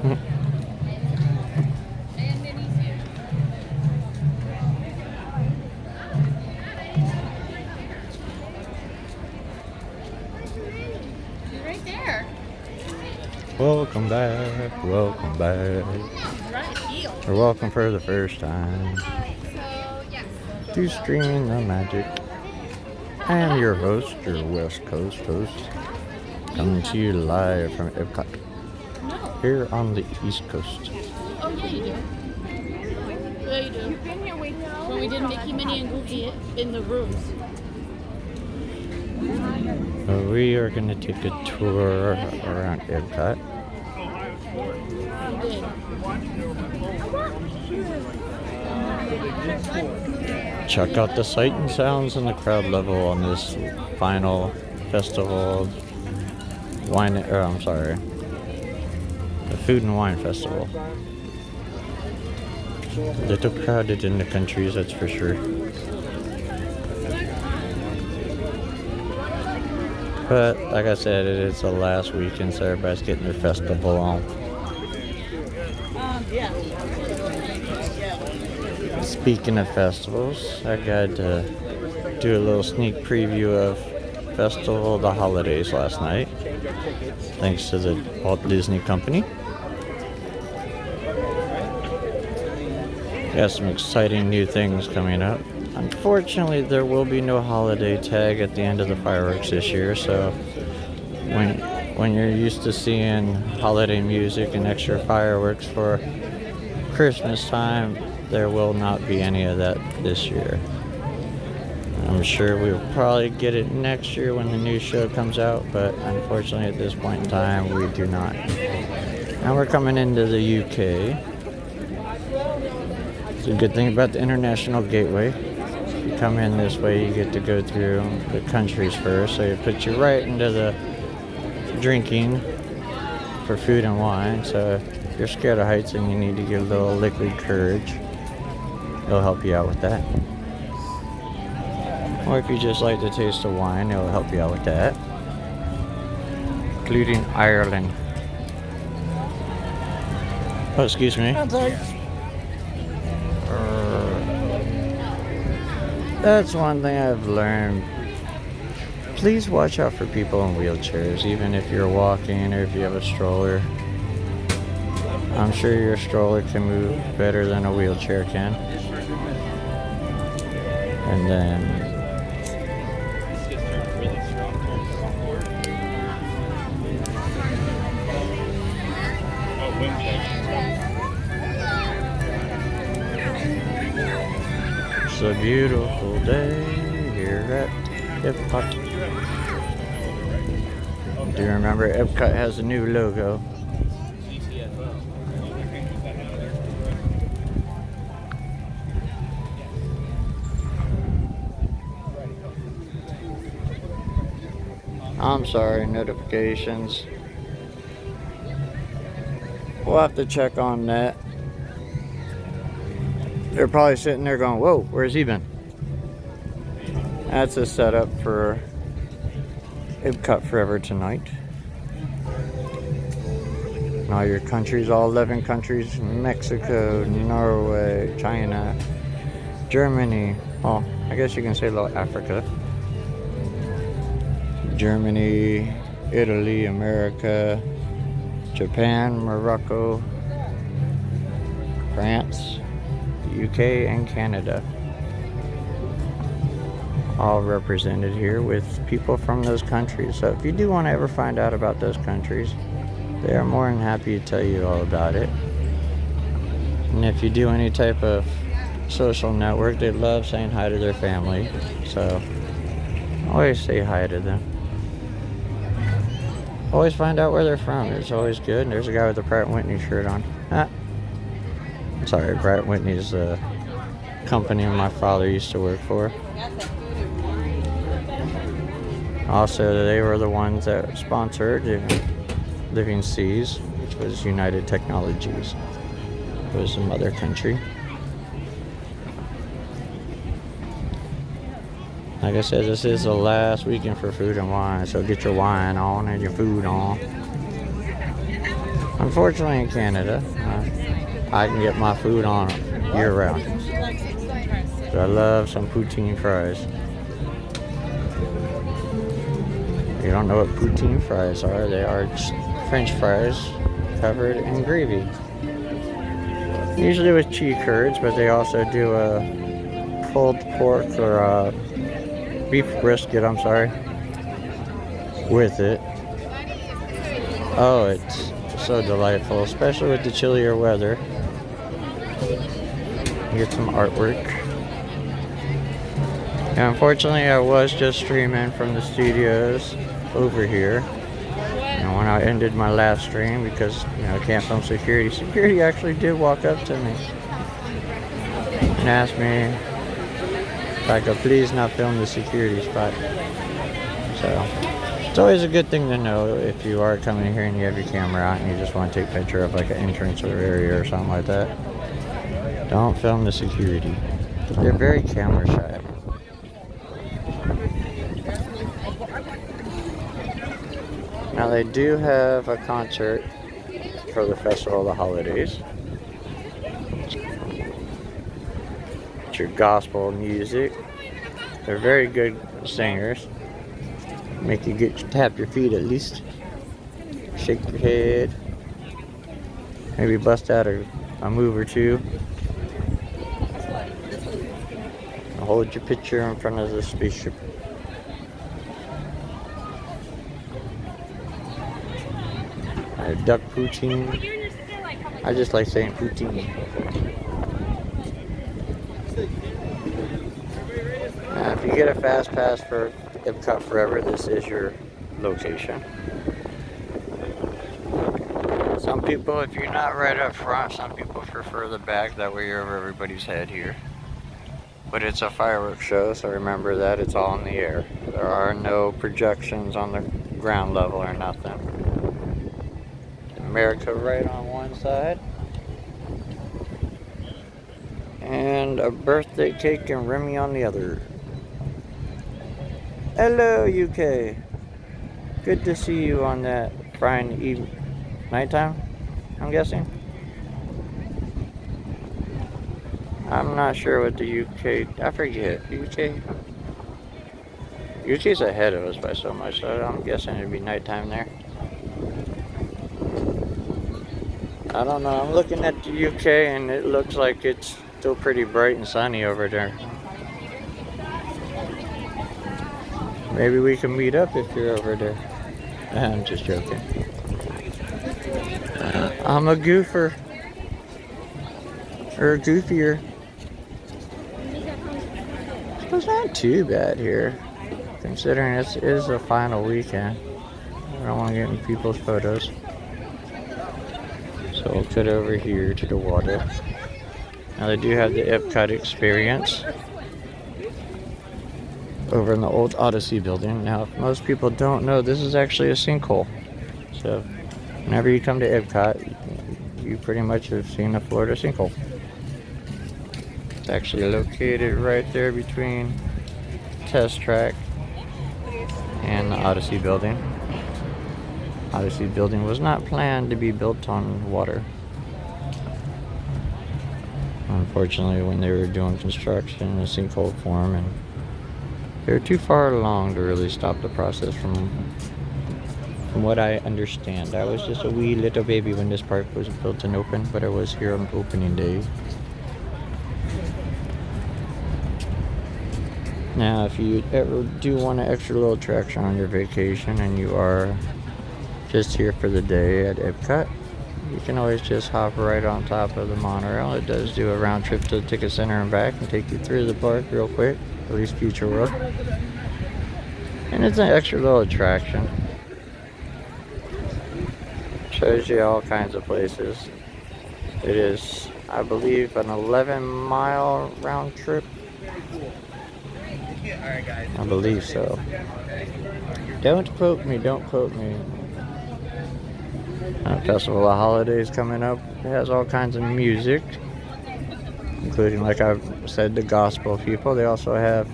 Right there. Welcome back. Welcome back. Or welcome for the first time to Streaming the Magic. I am your host, your West Coast host, coming to you live from EPCOT here on the East Coast. Oh, yeah, you do. Yeah, you do. You've been here when we did Mickey, Minnie, and Goofy in the rooms. We are going to take a tour around EPCOT. Check out the sight and sounds and the crowd level on this final festival the Food and Wine Festival. A little crowded in the countries, that's for sure. But like I said, it is the last weekend, so everybody's getting their festival on. Speaking of festivals, I got to do a little sneak preview of Festival of the Holidays last night, thanks to the Walt Disney Company. Got some exciting new things coming up. Unfortunately, there will be no holiday tag at the end of the fireworks this year, so when you're used to seeing holiday music and extra fireworks for Christmas time, there will not be any of that this year. I'm sure we'll probably get it next year when the new show comes out, but unfortunately at this point in time we do not. Now we're coming into the UK. It's a good thing about the International Gateway. If you come in this way, you get to go through the countries first, so it puts you right into the drinking for food and wine. So if you're scared of heights and you need to get a little liquid courage, it'll help you out with that. Or if you just like the taste of wine, it'll help you out with that. Including Ireland. Oh, excuse me. That's one thing I've learned. Please watch out for people in wheelchairs, even if you're walking or if you have a stroller. I'm sure your stroller can move better than a wheelchair can. And then it's a beautiful day here at EPCOT. Do you remember EPCOT has a new logo? I'm sorry, notifications. We'll have to check on that. They're probably sitting there going, whoa, where's he been? That's a setup for EPCOT Forever tonight. And all your countries, all 11 countries, Mexico, Norway, China, Germany. Well, I guess you can say a little Africa. Germany, Italy, America, Japan, Morocco, France, UK, and Canada. All represented here with people from those countries. So if you do want to ever find out about those countries, they are more than happy to tell you all about it. And if you do any type of social network, they love saying hi to their family. So always say hi to them. Always find out where they're from. It's always good. And there's a guy with a Pratt & Whitney shirt on. Sorry, Pratt & Whitney's the company my father used to work for. Also, they were the ones that sponsored Living Seas, which was United Technologies. It was a mother country. Like I said, this is the last weekend for food and wine, so get your wine on and your food on. Unfortunately, in Canada, I can get my food on year round. But I love some poutine fries. If you don't know what poutine fries are, they are French fries covered in gravy. Usually with cheese curds, but they also do a pulled pork or a beef brisket, I'm sorry, with it. Oh, it's so delightful, especially with the chillier weather. You get some artwork. And unfortunately, I was just streaming from the studios over here. And when I ended my last stream, because I can't film security actually did walk up to me and asked me if I could please not film the security spot. So it's always a good thing to know if you are coming here and you have your camera out and you just want to take a picture of like an entrance or area or something like that. Don't film the security. They're very camera shy. Now they do have a concert for the Festival of the Holidays. It's your gospel music. They're very good singers. Make you tap your feet at least. Shake your head. Maybe bust out a move or two. Hold your picture in front of the spaceship. Duck poutine. I just like saying poutine. Now, if you get a fast pass for EPCOT Forever, this is your location. Some people, if you're not right up front, some people prefer the back. That way you're over everybody's head here. But it's a fireworks show, so remember that it's all in the air. There are no projections on the ground level or nothing. America right on one side. And a birthday cake and Remy on the other. Hello, UK. Good to see you on that Friday nighttime, I'm guessing. I'm not sure what the UK, I forget, UK's ahead of us by so much, so I'm guessing it'd be nighttime there. I don't know, I'm looking at the UK and it looks like it's still pretty bright and sunny over there. Maybe we can meet up if you're over there. I'm just joking. I'm a goofer. Or goofier. It's not too bad here, considering it is the final weekend. I don't want to get in people's photos. So we'll cut over here to the water. Now they do have the EPCOT experience over in the old Odyssey building. Now, if most people don't know, this is actually a sinkhole. So whenever you come to EPCOT, you pretty much have seen a Florida sinkhole. It's actually located right there between Test Track and the Odyssey building. Odyssey building was not planned to be built on water. Unfortunately, when they were doing construction, a sinkhole formed, and they were too far along to really stop the process from what I understand. I was just a wee little baby when this park was built and opened, but I was here on opening day. Now, if you ever do want an extra little attraction on your vacation and you are just here for the day at EPCOT, you can always just hop right on top of the monorail. It does do a round trip to the ticket center and back and take you through the park real quick, at least Future World. And it's an extra little attraction. Shows you all kinds of places. It is, I believe, an 11-mile round trip. I believe so. Don't quote me, don't quote me. Festival of Holidays coming up. It has all kinds of music, including, like I've said, the gospel people. They also have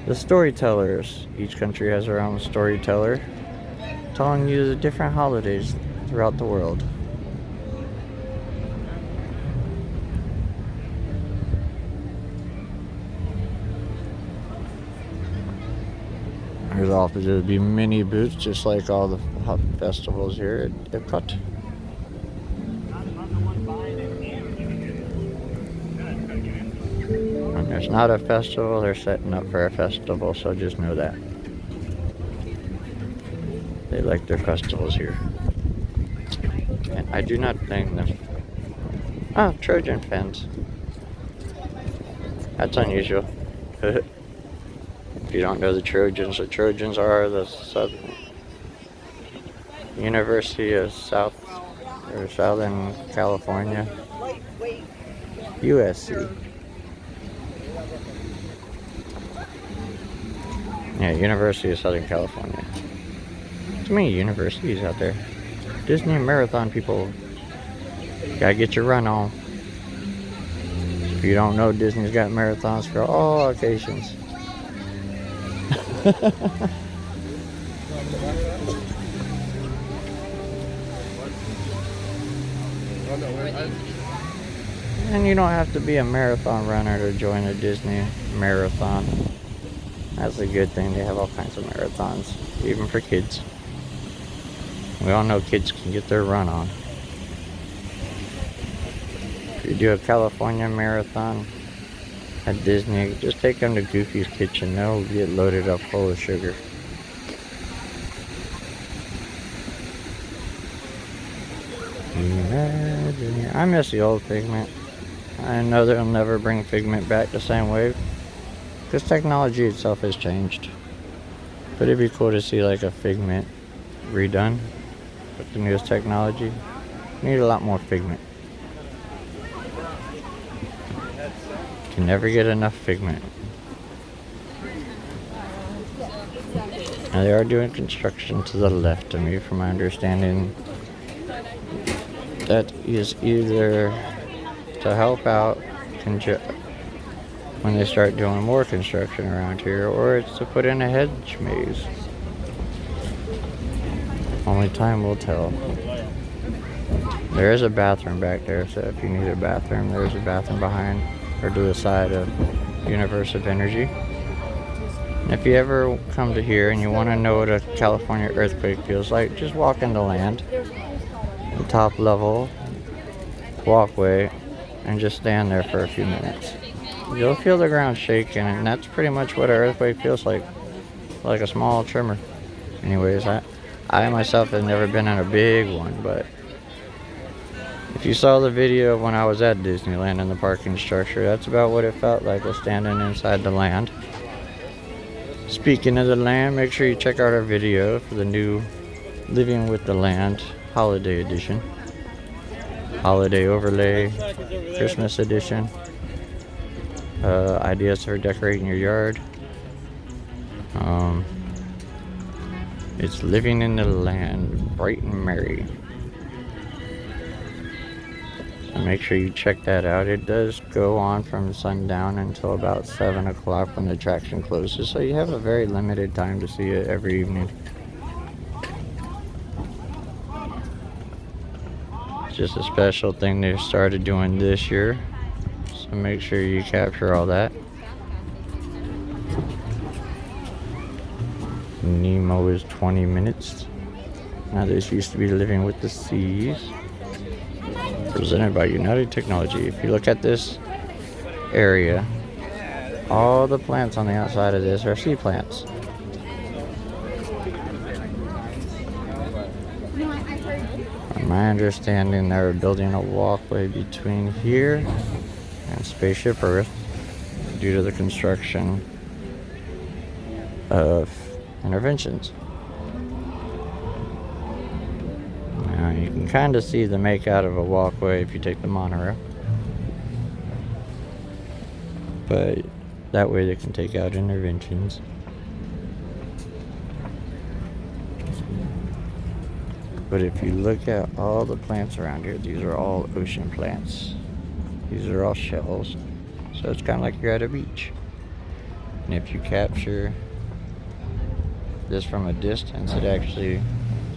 the storytellers. Each country has their own storyteller telling you the different holidays throughout the world. There's also to be mini booths, just like all the festivals here at EPCOT. When there's not a festival, they're setting up for a festival, so just know that. They like their festivals here. And I do not blame them. Oh, Trojan fans. That's unusual. If you don't know the Trojans are the University of Southern California, USC. Yeah, University of Southern California. Too many universities out there. Disney Marathon people. Gotta get your run on. If you don't know, Disney's got marathons for all occasions. And you don't have to be a marathon runner to join a Disney marathon. That's a good thing. They have all kinds of marathons, even for kids. We all know kids can get their run on. If you do a California marathon at Disney, just take them to Goofy's Kitchen. They'll get loaded up full of sugar. I miss the old Figment. I know they'll never bring Figment back the same way, because technology itself has changed. But it'd be cool to see like a Figment redone with the newest technology. Need a lot more Figment. Can never get enough Figment. Now they are doing construction to the left of me, from my understanding. That is either to help out when they start doing more construction around here, or it's to put in a hedge maze. Only time will tell. There is a bathroom back there, so if you need a bathroom, there's a bathroom behind or to the side of Universe of Energy. And if you ever come to here and you want to know what a California earthquake feels like, just walk into land, the top level walkway, and just stand there for a few minutes. You'll feel the ground shaking, and that's pretty much what an earthquake feels like a small tremor. Anyways, I myself have never been in a big one, but if you saw the video of when I was at Disneyland in the parking structure, that's about what it felt like, was standing inside the land. Speaking of the land, make sure you check out our video for the new Living with the Land Holiday Edition. Holiday overlay, Christmas edition. Ideas for decorating your yard. It's Living in the Land, bright and merry. So make sure you check that out. It does go on from sundown until about 7 o'clock when the attraction closes, so you have a very limited time to see it every evening. It's just a special thing they started doing this year, so make sure you capture all that. Nemo is 20 minutes. Now this used to be Living with the Seas, presented by United Technology. If you look at this area, all the plants on the outside of this are sea plants. From my understanding, they're building a walkway between here and Spaceship Earth due to the construction of interventions. Now you can kind of see the make out of a walkway if you take the monorail, but that way they can take out interventions. But if you look at all the plants around here, these are all ocean plants. These are all shells, so it's kind of like you're at a beach. And if you capture this from a distance, it actually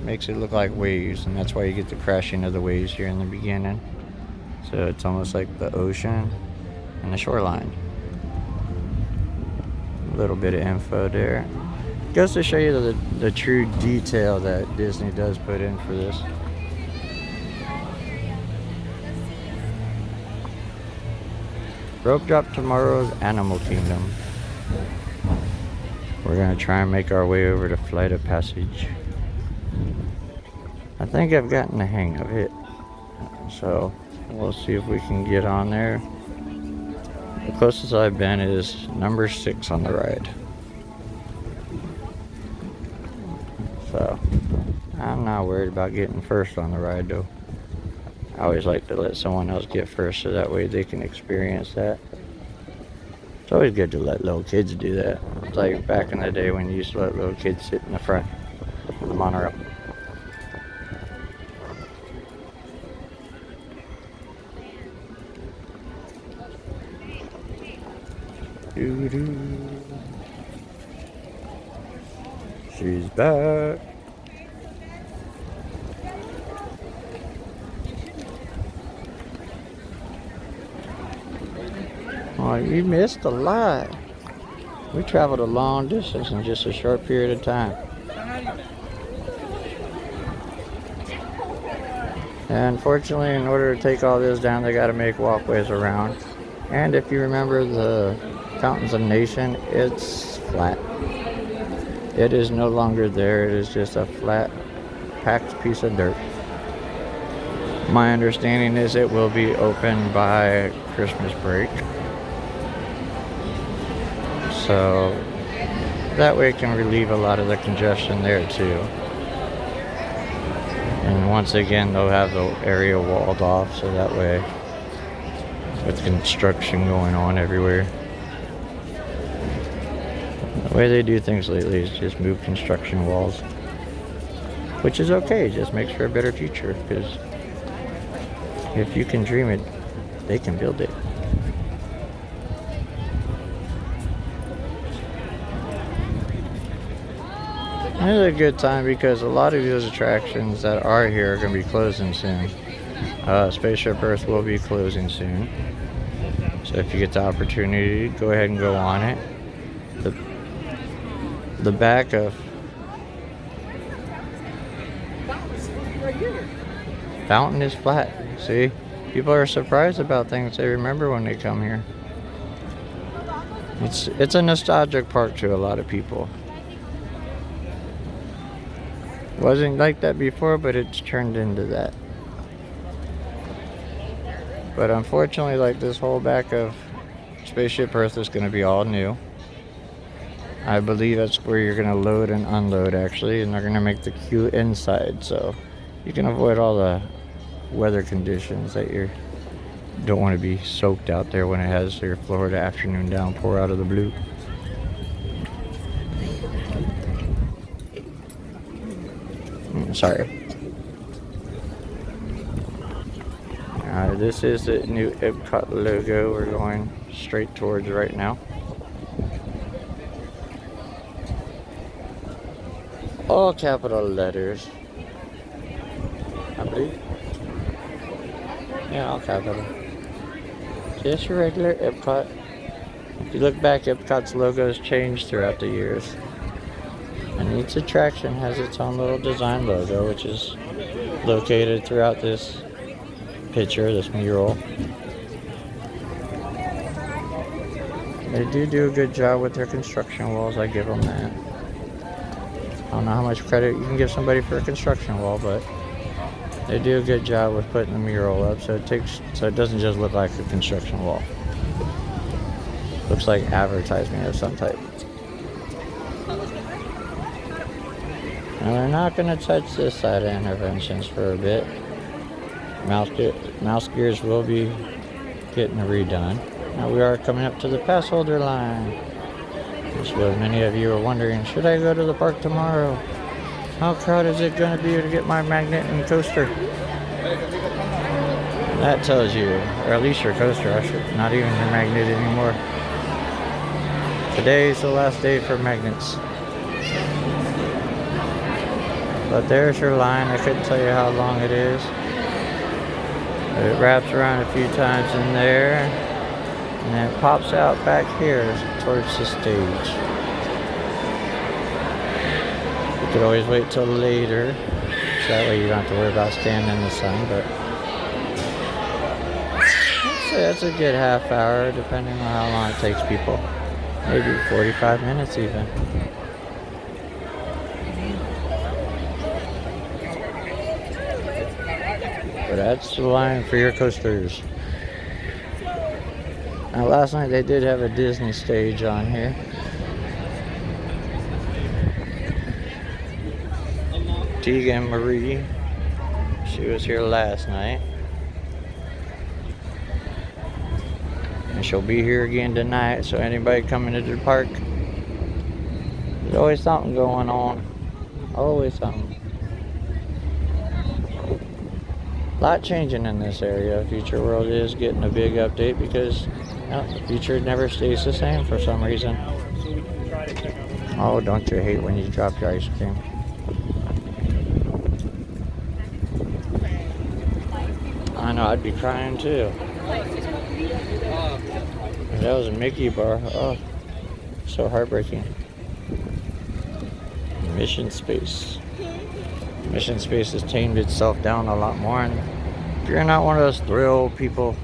makes it look like waves, and that's why you get the crashing of the waves here in the beginning. So it's almost like the ocean and the shoreline. A little bit of info there. Goes to show you the true detail that Disney does put in for this. Rope drop tomorrow's Animal Kingdom. We're gonna try and make our way over to Flight of Passage. I think I've gotten the hang of it. So we'll see if we can get on there. The closest I've been is number 6 on the ride. So I'm not worried about getting first on the ride though. I always like to let someone else get first so that way they can experience that. It's always good to let little kids do that. It's like back in the day when you used to let little kids sit in the front of the monorail. Doo-doo. She's back. Oh, you missed a lot. We traveled a long distance in just a short period of time. And unfortunately, in order to take all this down, they got to make walkways around. And if you remember the Fountains of Nation, it's flat. It is no longer there. It is just a flat, packed piece of dirt. My understanding is it will be open by Christmas break. So that way it can relieve a lot of the congestion there too. And once again, they'll have the area walled off so that way, with construction going on everywhere. The way they do things lately is just move construction walls, which is okay. It just makes for a better future, because if you can dream it, they can build it. This is a good time because a lot of those attractions that are here are going to be closing soon. Spaceship Earth will be closing soon. So if you get the opportunity, go ahead and go on it. The back of Fountain is flat. See? People are surprised about things they remember when they come here. It's a nostalgic park to a lot of people. Wasn't like that before, but it's turned into that. But unfortunately, like this whole back of Spaceship Earth is going to be all new. I believe that's where you're going to load and unload actually, and they're going to make the queue inside, so you can avoid all the weather conditions that you don't want to be soaked out there when it has your Florida afternoon downpour out of the blue. Sorry. This is the new EPCOT logo we're going straight towards right now. All capital letters, I believe. Yeah, all capital. Just your regular EPCOT. If you look back, EPCOT's logo has changed throughout the years. And each attraction has its own little design logo, which is located throughout this picture, this mural. They do a good job with their construction walls, I give them that. I don't know how much credit you can give somebody for a construction wall, but they do a good job with putting the mural up so it doesn't just look like a construction wall. Looks like advertisement of some type. And we're not going to touch this side of interventions for a bit. Mouse gears will be getting redone. Now we are coming up to the pass holder line. Just what many of you are wondering, should I go to the park tomorrow? How crowded is it going to be to get my magnet and coaster? That tells you, or at least your coaster, not even your magnet anymore. Today's the last day for magnets. But there's your line. I couldn't tell you how long it is. It wraps around a few times in there, and then it pops out back here towards the stage. could always wait till later, so that way you don't have to worry about standing in the sun, but I'd say that's a good half hour depending on how long it takes people. Maybe 45 minutes even. But that's the line for your coasters. Now last night they did have a Disney stage on here. Tegan Marie, she was here last night. And she'll be here again tonight, so anybody coming to the park, there's always something going on. Always something. A lot changing in this area. Future World is getting a big update because the future never stays the same for some reason. Oh, don't you hate when you drop your ice cream? I know, I'd be crying too. That was a Mickey bar. Oh, so heartbreaking. Mission Space. Mission Space has tamed itself down a lot more, and if you're not one of those thrill people,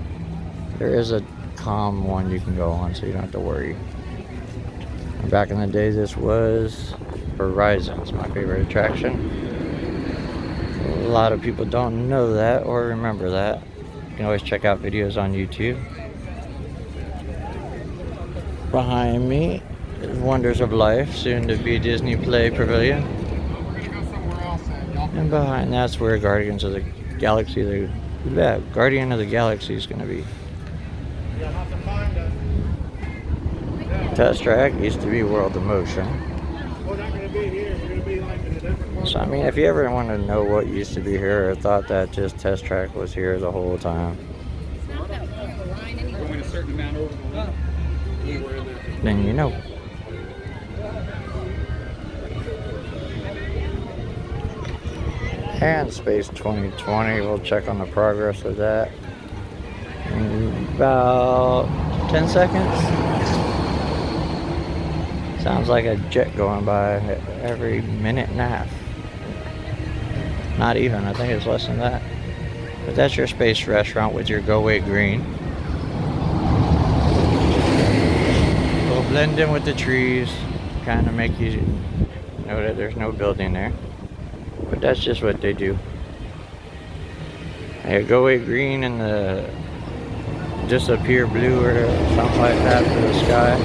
there is a calm one you can go on so you don't have to worry. Back in the day, this was Horizons, my favorite attraction. A lot of people don't know that or remember that. You can always check out videos on YouTube. Behind me is Wonders of Life, soon to be Disney Play Pavilion. And behind that's where Guardian of the Galaxy is going to be. Test Track used to be World of Motion. So I mean, if you ever want to know what used to be here, or thought that just Test Track was here the whole time, then you know. And Space 2020, we'll check on the progress of that in about 10 seconds. Sounds like a jet going by every minute and a half. Not even, I think it's less than that. But that's your space restaurant with your Go Away green. It'll blend in with the trees, kind of make you know that there's no building there. But that's just what they do. They go away green and the disappear blue or something like that for the sky.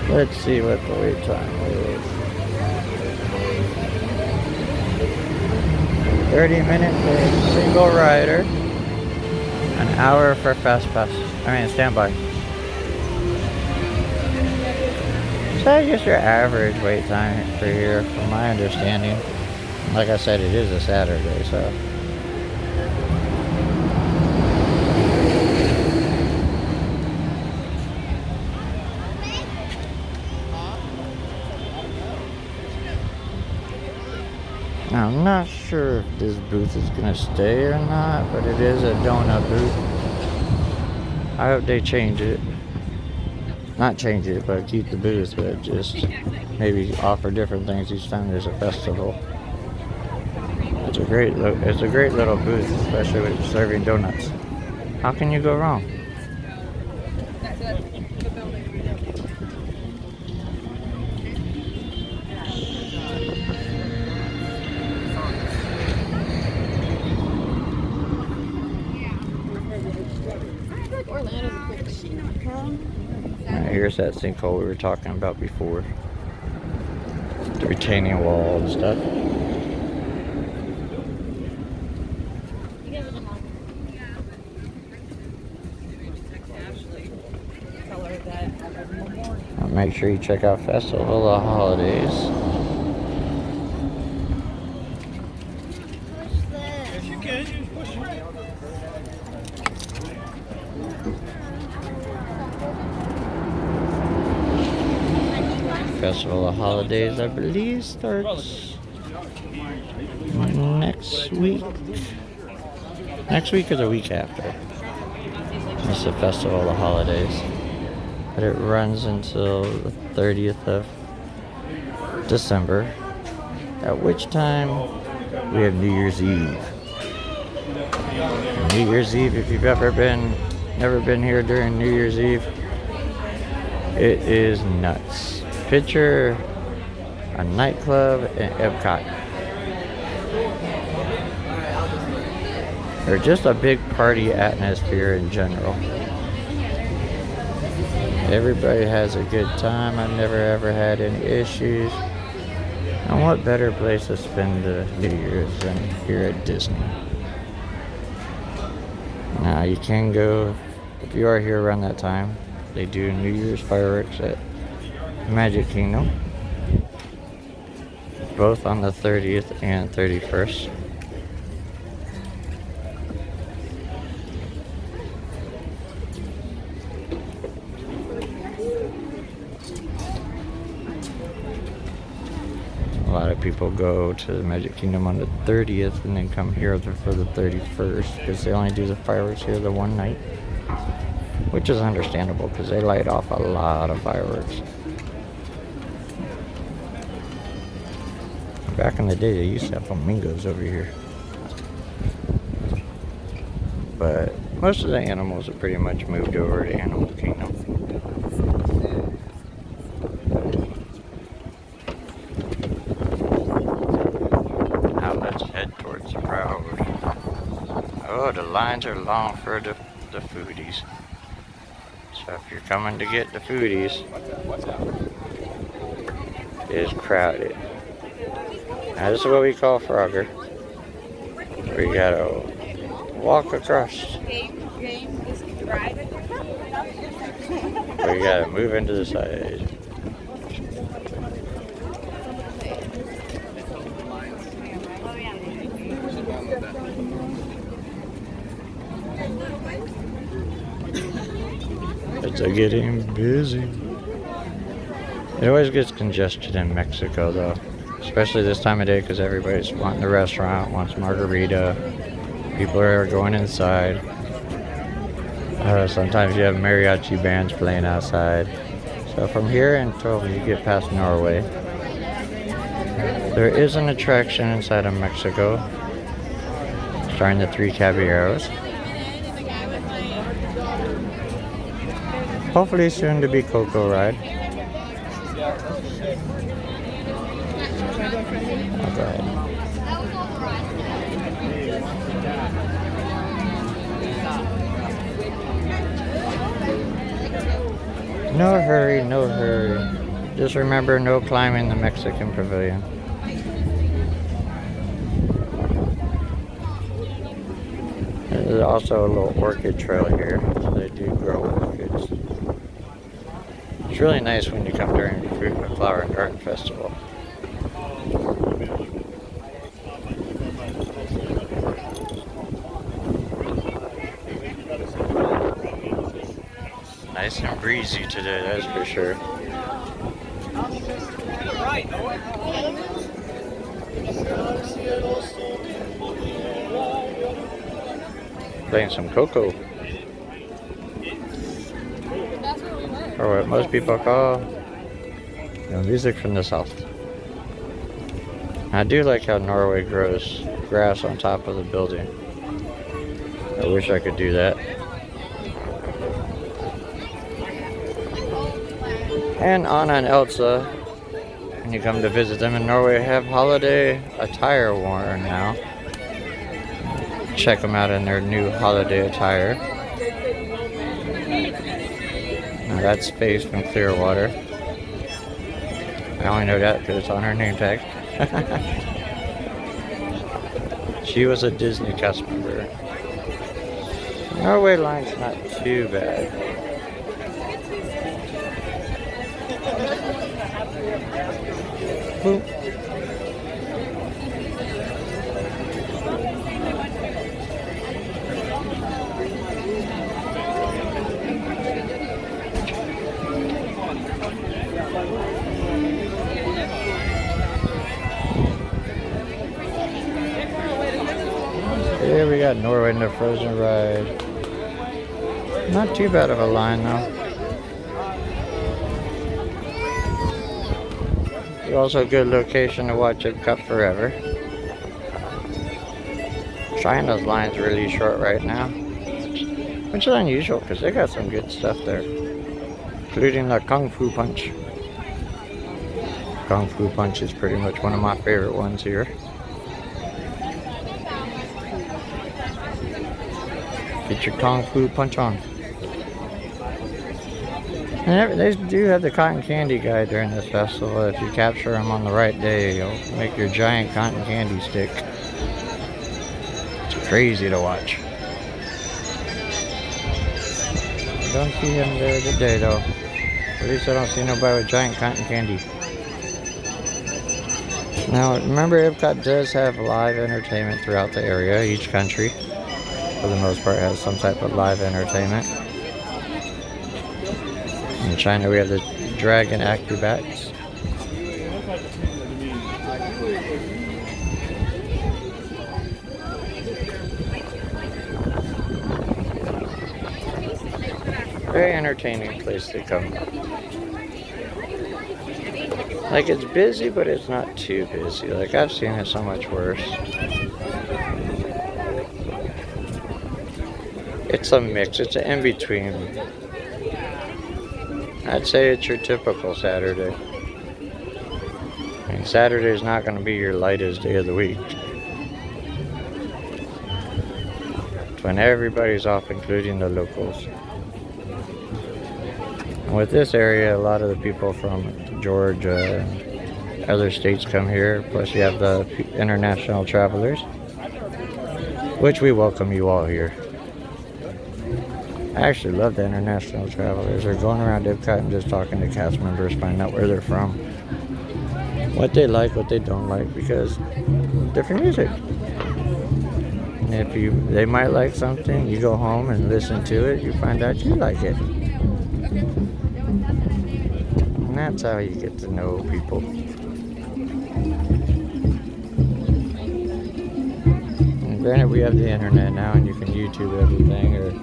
Let's see what the wait time is. 30 minutes for a single rider. An hour for fast pass. Standby. So I guess your average wait time for here, from my understanding. Like I said, it is a Saturday, so. Now, I'm not sure if this booth is going to stay or not, but it is a donut booth. I hope they change it. Not change it, but keep the booth, but just maybe offer different things each time there's a festival. It's a great little booth, especially with serving donuts. How can you go wrong? Here's that sinkhole we were talking about before. The retaining wall and stuff. Make sure you check out Festival of Holidays. Festival of Holidays, I believe, starts next week. Next week or the week after. It's the Festival of Holidays. but it runs until the 30th of December, at which time we have New Year's Eve. New Year's Eve, if you've never been here during New Year's Eve, it is nuts. Picture a nightclub in EPCOT, or just a big party atmosphere in general. Everybody has a good time. I've never ever had any issues. And what better place to spend the New Year's than here at Disney? Now you can go, if you are here around that time, they do New Year's fireworks at Magic Kingdom, both on the 30th and 31st. A lot of people go to the Magic Kingdom on the 30th and then come here for the 31st because they only do the fireworks here the one night, which is understandable because they light off a lot of fireworks. Back in the day, they used to have flamingos over here, but most of the animals have pretty much moved over to Animal Kingdom. Oh, the lines are long for the foodies. So if you're coming to get the foodies, it's crowded. Now this is what we call Frogger. We gotta walk across. We gotta move into the side. It's getting busy. It always gets congested in Mexico though, especially this time of day because everybody's wanting the restaurant, wants margarita. People are going inside. Sometimes you have mariachi bands playing outside. So from here until you get past Norway, there is an attraction inside of Mexico, starting the Three Caballeros. Hopefully soon to be Coco ride. Okay. No hurry, no hurry. Just remember, no climbing the Mexican Pavilion. There's also a little orchid trail here, so they do grow orchids. It's really nice when you come during the Fruit and Flower and Garden Festival. Nice and breezy today, that's for sure. Playing some Coco, or what most people call music from the south. I do like how Norway grows grass on top of the building. I wish I could do that. And Anna and Elsa, when you come to visit them in Norway, have holiday attire worn now. Check them out in their new holiday attire. Now that's Faith from Clearwater. I only know that because it's on her name tag. She was a Disney cast member. Norway line's not too bad. Boop. Here we got Norway in the Frozen ride. Not too bad of a line though. It's also a good location to watch EPCOT forever. China's line's really short right now, which is unusual because they got some good stuff there, including the Kung Fu Punch. Kung Fu Punch is pretty much one of my favorite ones here. Get your Kung Fu Punch on. And they do have the cotton candy guy during this festival. If you capture them on the right day, you'll make your giant cotton candy stick. It's crazy to watch. I don't see him there today though. At least I don't see nobody with giant cotton candy. Now remember, EPCOT does have live entertainment throughout the area. Each country, for the most part, has some type of live entertainment. In China, we have the dragon acrobats. Very entertaining place to come. Like, it's busy, but it's not too busy. Like, I've seen it so much worse. It's a mix. It's an in-between. I'd say it's your typical Saturday. I mean, Saturday is not going to be your lightest day of the week. It's when everybody's off, including the locals. And with this area, a lot of the people from Georgia and other states come here. Plus, you have the international travelers, which we welcome you all here. I actually love the international travelers. They're going around EPCOT and just talking to cast members, finding out where they're from, what they like, what they don't like, because different music. And if they might like something, you go home and listen to it, you find out you like it. And that's how you get to know people. And granted, we have the internet now and you can YouTube everything or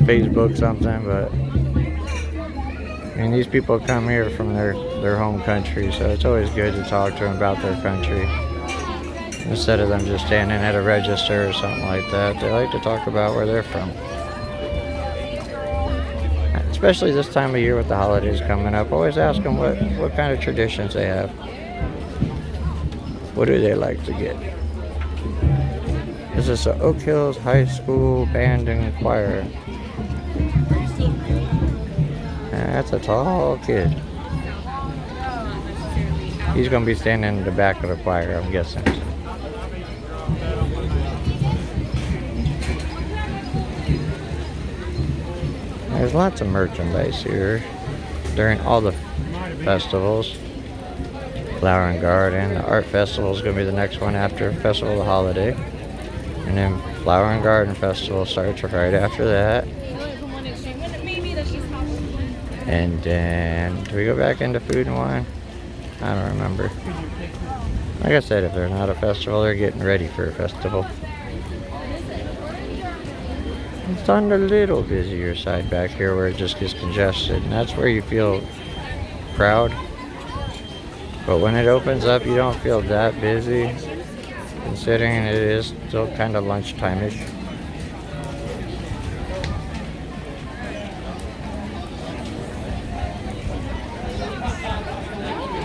Facebook something, but I mean, these people come here from their home country, so it's always good to talk to them about their country instead of them just standing at a register or something like that. They like to talk about where they're from, especially this time of year with the holidays coming up. Always ask them what kind of traditions they have. What do they like to get? This is the Oak Hills High School Band and Choir. That's a tall kid. He's going to be standing in the back of the choir, I'm guessing. There's lots of merchandise here during all the festivals. Flower and Garden. The Art Festival is going to be the next one after Festival of the Holiday. And then Flower and Garden Festival starts right after that. And then, do we go back into food and wine? I don't remember. Like I said, if they're not a festival, they're getting ready for a festival. It's on the little busier side back here where it just gets congested. And that's where you feel crowd. But when it opens up, you don't feel that busy, considering it is still kind of lunchtime-ish.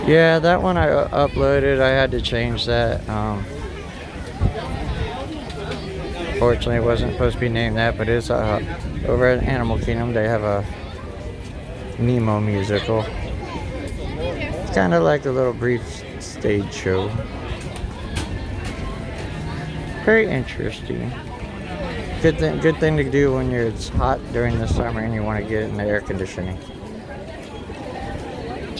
Yeah, that one I uploaded. I had to change that. Fortunately, it wasn't supposed to be named that, but it's over at Animal Kingdom. They have a Nemo musical. It's kind of like a little brief stage show. Very interesting. Good thing to do when it's hot during the summer and you want to get in the air conditioning.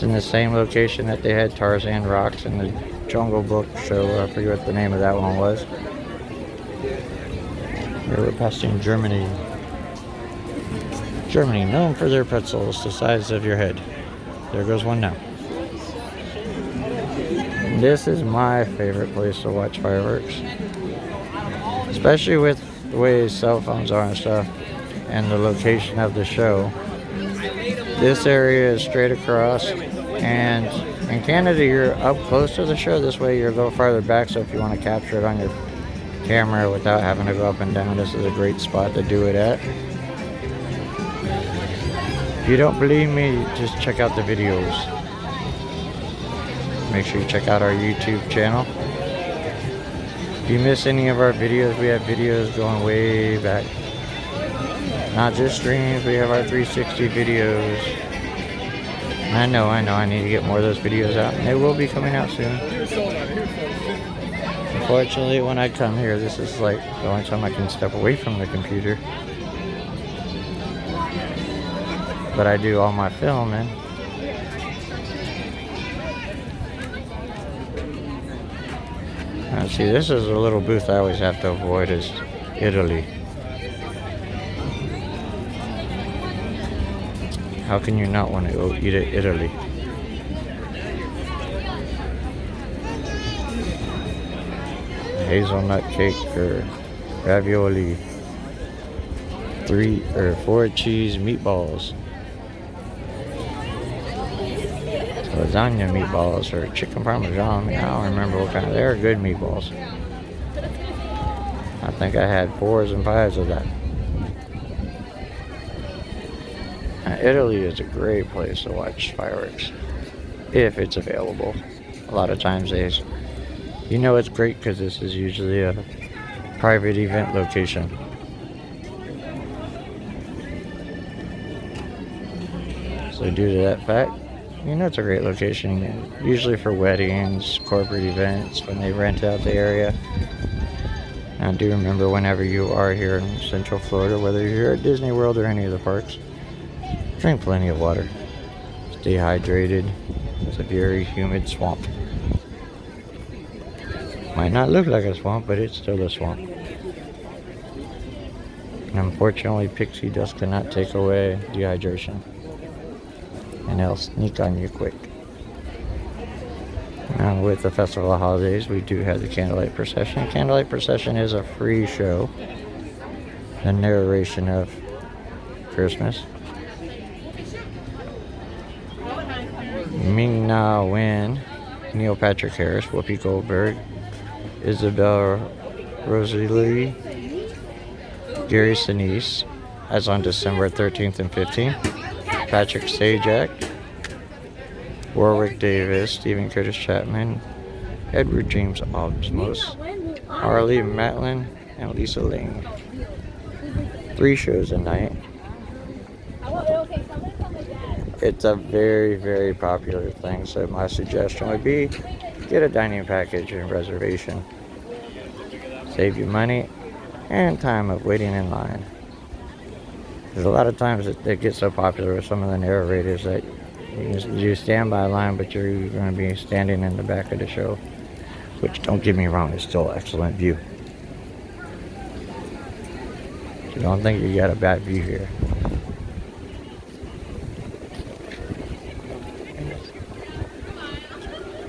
In the same location that they had Tarzan Rocks and the Jungle Book show. I forget what the name of that one was. Here we're passing Germany. Germany, known for their pretzels the size of your head. There goes one now. This is my favorite place to watch fireworks. Especially with the way cell phones are and stuff, and the location of the show. This area is straight across, and In Canada, you're up close to the show. This way, you're a little farther back. So if you want to capture it on your camera without having to go up and down, this is a great spot to do it at. If you don't believe me, just check out the videos. Make sure you check out our YouTube channel. If you miss any of our videos, we have videos going way back. Not just streams, we have our 360 videos. I know, I need to get more of those videos out. And they will be coming out soon. Unfortunately, when I come here, this is like the only time I can step away from the computer. But I do all my filming. Now, see, this is a little booth I always have to avoid, is Italy. How can you not want to go eat at Italy? Hazelnut cake or ravioli. 3 or 4 cheese meatballs. Lasagna meatballs or chicken parmesan. I don't remember what kind. They're good meatballs. I think I had 4s and 5s of that. Now, Italy is a great place to watch fireworks if it's available. A lot of times you know it's great because this is usually a private event location. So due to that fact, you know it's a great location, usually for weddings, corporate events, when they rent out the area. And I do remember whenever you are here in Central Florida, whether you're here at Disney World or any of the parks, drink plenty of water. Stay hydrated. It's a very humid swamp. Might not look like a swamp, but it's still a swamp. And unfortunately, pixie dust cannot take away dehydration. And they'll sneak on you quick. Now, with the Festival of Holidays, we do have the Candlelight Procession. Candlelight Procession is a free show. The narration of Christmas. Ming Na Wen, Neil Patrick Harris, Whoopi Goldberg, Isabel Rossellini, Gary Sinise, as on December 13th and 15th. Patrick Sajak, Warwick Davis, Stephen Curtis Chapman, Edward James Osmos, Harley Matlin, and Lisa Ling. 3 shows a night. It's a very, very popular thing, so my suggestion would be get a dining package and reservation. Save you money and time of waiting in line. There's a lot of times it gets so popular with some of the narrators that you stand by a line, but you're going to be standing in the back of the show, which, don't get me wrong, is still excellent view. So don't think you got a bad view here.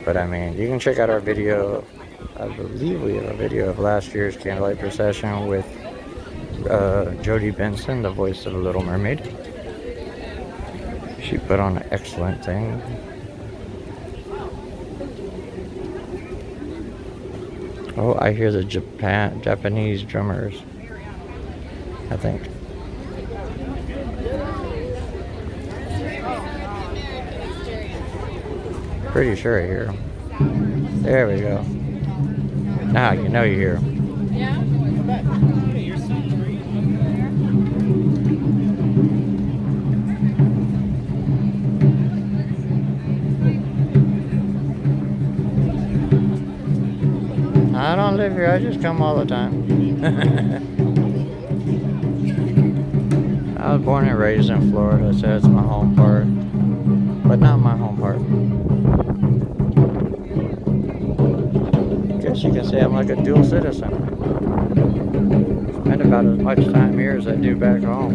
But I mean, you can check out our video. I believe we have a video of last year's Candlelight Procession with Jodie Benson, the voice of the Little Mermaid. She put on an excellent thing. Oh, I hear the Japanese drummers, I think. Pretty sure I hear them. There we go. Now you know you hear them. Yeah? I don't live here, I just come all the time. I was born and raised in Florida, so it's my home part. But not my home part. Guess you can say I'm like a dual citizen. Spend about as much time here as I do back home.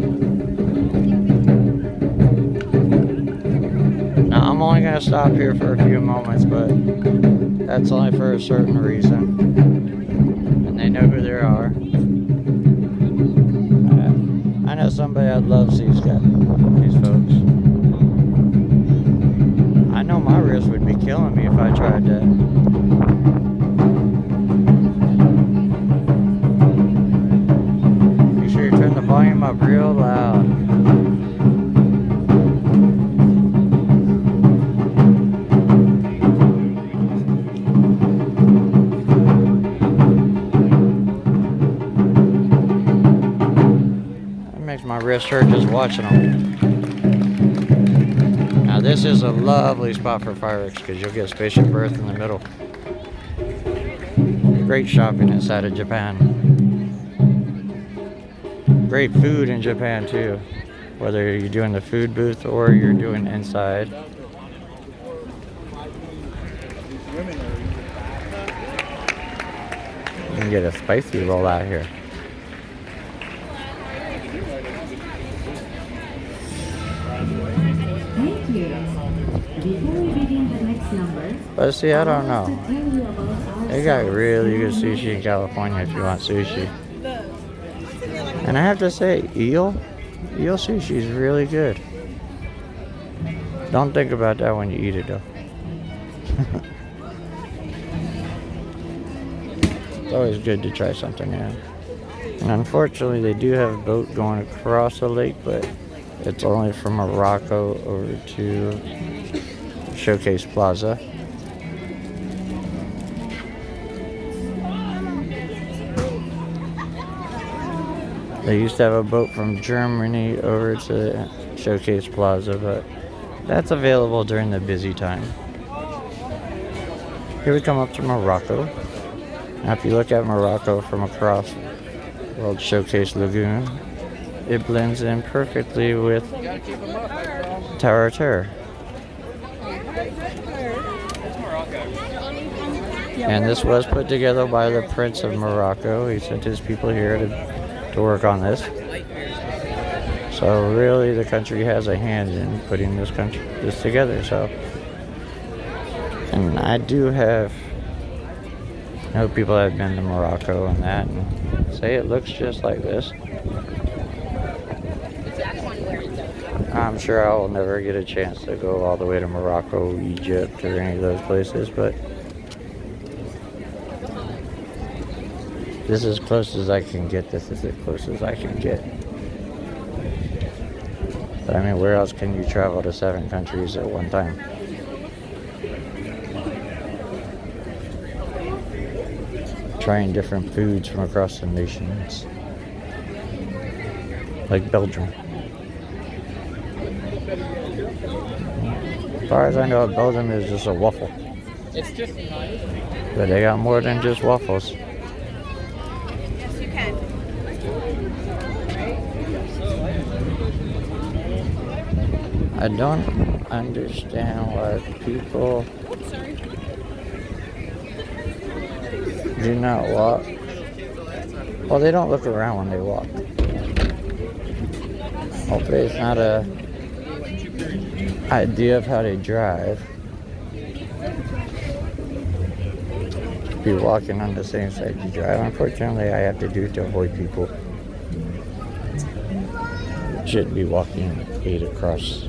Now I'm only gonna stop here for a few moments, but that's only for a certain reason. And they know who they are. I know somebody that loves these folks. I know my real virus would be killing me if I tried that. Make sure you turn the volume up real loud. That makes my wrist hurt just watching them. Now this is a lovely spot for fireworks because you'll get Spaceship Earth in the middle. Great shopping inside of Japan. Great food in Japan too. Whether you're doing the food booth or you're doing inside. You can get a spicy roll out here. Thank you. Before we begin the next number, But see, I don't know. to tell you about our They got really good sushi in California if you want sushi. And I have to say, eel sushi is really good. Don't think about that when you eat it though. It's always good to try something new. And unfortunately, they do have a boat going across the lake, but it's only from Morocco over to Showcase Plaza. They used to have a boat from Germany over to Showcase Plaza, but that's available during the busy time. Here we come up to Morocco. Now if you look at Morocco from across World Showcase Lagoon, it blends in perfectly with Tower Terror. And this was put together by the Prince of Morocco. He sent his people here to work on this. So really the country has a hand in putting this together. So, and I do know people that have been to Morocco and that and say it looks just like this. I'm sure I will never get a chance to go all the way to Morocco, Egypt, or any of those places, but this is as close as I can get. This is as close as I can get. But I mean, where else can you travel to 7 countries at one time? Trying different foods from across the nations. Like Belgium. As far as I know, Belgium is just a waffle. It's just nice. But they got more than just waffles. Yes, you can. I don't understand why people do not walk. Well, they don't look around when they walk. Hopefully it's not a idea of how they drive. Be walking on the same side you drive. Unfortunately, I have to do it to avoid people. Shouldn't be walking 8 across.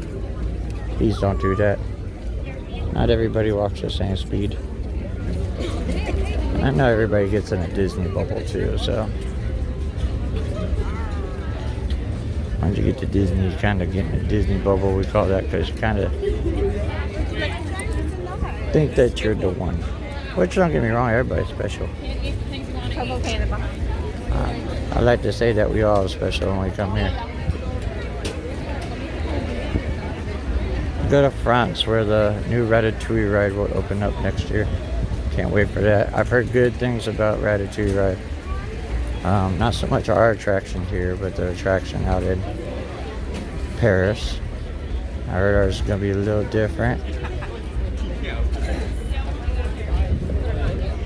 Please don't do that. Not everybody walks the same speed. I know everybody gets in a Disney bubble too, so once you get to Disney, you kind of get in a Disney bubble. We call that because you kind of think that you're the one. Which, don't get me wrong, everybody's special. I like to say that we all are special when we come here. Go to France, where the new Ratatouille ride will open up next year. Can't wait for that. I've heard good things about Ratatouille ride. Not so much our attraction here, but the attraction out in Paris. I heard ours is going to be a little different.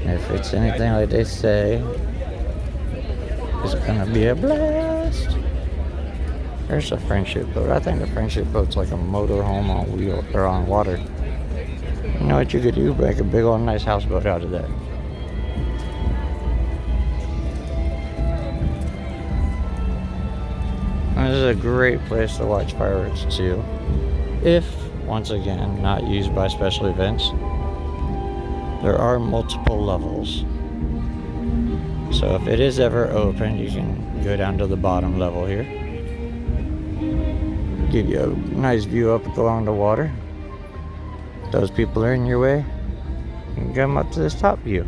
If it's anything like they say, it's going to be a blast. There's a friendship boat. I think the friendship boat's like a motorhome on wheel or on water. You know what you could do? Make a big old nice houseboat out of that. And this is a great place to watch fireworks too. If once again, not used by special events. There are multiple levels. So if it is ever open, you can go down to the bottom level here. Give you a nice view up along the water. Those people are in your way. You can come up to this top view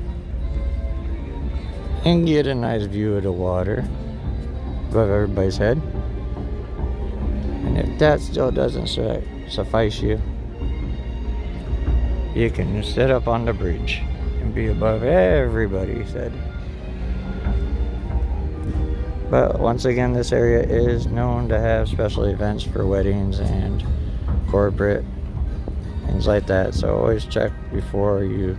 and get a nice view of the water above everybody's head. And if that still doesn't suffice you, you can sit up on the bridge and be above everybody's head. But once again, this area is known to have special events for weddings and corporate things like that. So always check before you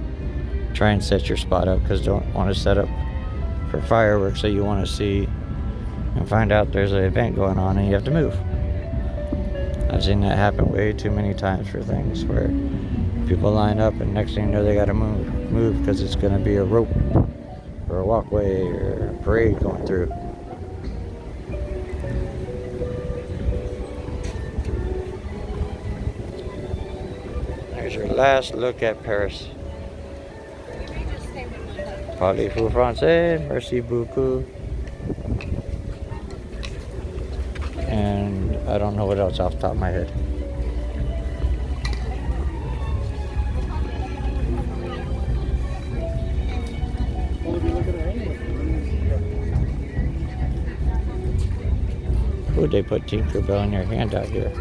try and set your spot up, because don't want to set up for fireworks that you want to see and find out there's an event going on and you have to move. I've seen that happen way too many times for things where people line up and next thing you know they gotta move because it's gonna be a rope or a walkway or a parade going through. There's your last look at Paris. Parlez-vous français? Merci beaucoup. And I don't know what else off the top of my head. Ooh, they put Tinkerbell in your hand out here.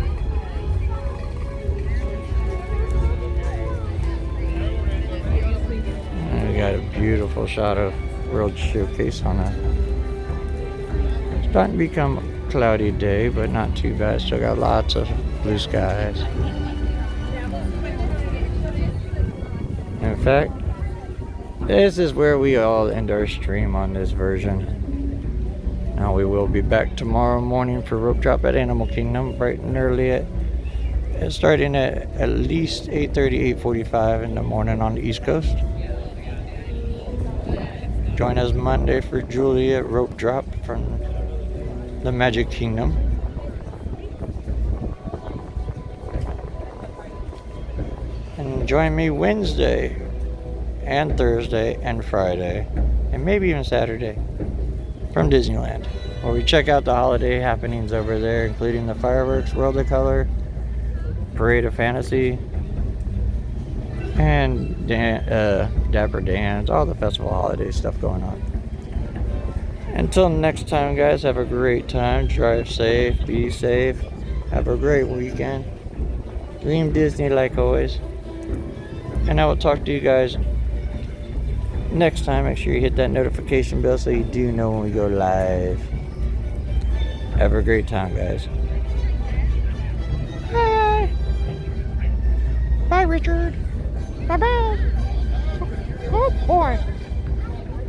And we got a beautiful shot of World Showcase on a starting to become a cloudy day, but not too bad. Still got lots of blue skies. In fact, this is where we all end our stream on this version. Now we will be back tomorrow morning for rope drop at Animal Kingdom, bright and early starting at least 8:30, 8:45 in the morning on the East Coast. Join us Monday for Julia rope drop from the Magic Kingdom. And join me Wednesday and Thursday and Friday and maybe even Saturday from Disneyland, where we check out the holiday happenings over there, including the fireworks, World of Color, Parade of Fantasy, and Dapper Dan's, all the festival holiday stuff going on. Until next time, guys, have a great time. Drive safe, be safe, have a great weekend. Dream Disney like always. And I will talk to you guys next time. Make sure you hit that notification bell so you do know when we go live. Have a great time, guys. Bye. Bye, Richard. Bye-bye. Oh, boy.